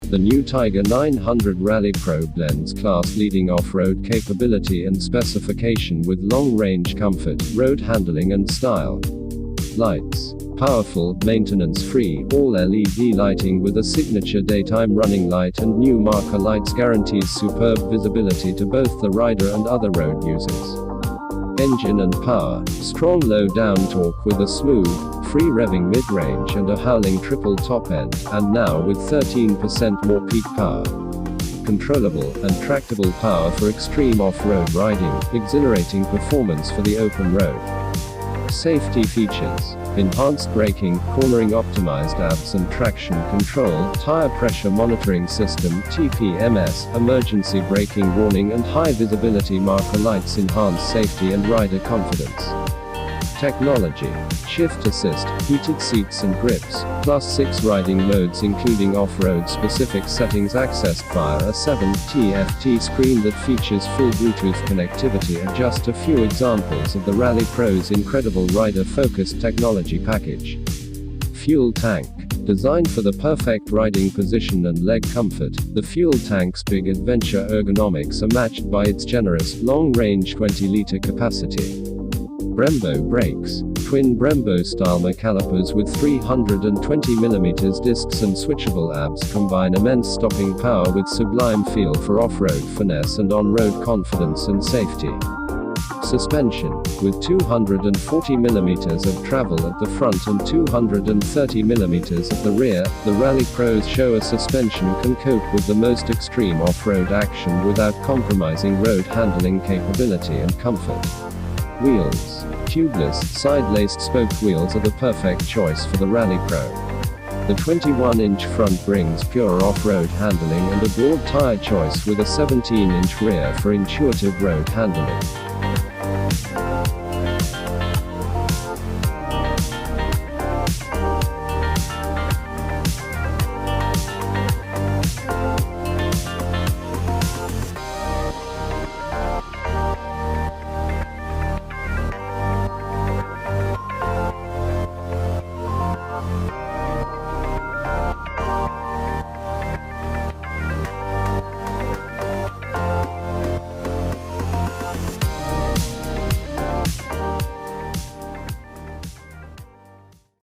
The new Tiger 900 Rally Pro blends class-leading off-road capability and specification with long-range comfort, road handling and style. Lights. Powerful, maintenance-free, all-LED lighting with a signature daytime running light and new marker lights guarantees superb visibility to both the rider and other road users. Engine and power. Strong low-down torque with a smooth, free-revving mid-range and a howling triple top end, and now with 13% more peak power. Controllable and tractable power for extreme off-road riding, exhilarating performance for the open road. Safety features. Enhanced braking, cornering optimized ABS and traction control, Tyre Pressure Monitoring System TPMS, emergency braking warning and high visibility marker lights enhance safety and rider confidence. Technology. Shift assist, heated seats and grips, plus 6 riding modes including off-road specific settings accessed via a 7 TFT screen that features full Bluetooth connectivity and just a few examples of the Rally Pro's incredible rider-focused technology package. Fuel tank. Designed for the perfect riding position and leg comfort, the fuel tank's big adventure ergonomics are matched by its generous, long-range 20-liter capacity. Brembo brakes. Twin Brembo-style calipers with 320mm discs and switchable ABS combine immense stopping power with sublime feel for off-road finesse and on-road confidence and safety. Suspension. With 240mm of travel at the front and 230mm at the rear, the Rally Pros show a suspension can cope with the most extreme off-road action without compromising road handling capability and comfort. Wheels. Tubeless, side-laced spoked wheels are the perfect choice for the Rally Pro. The 21-inch front brings pure off-road handling and a broad tire choice with a 17-inch rear for intuitive road handling.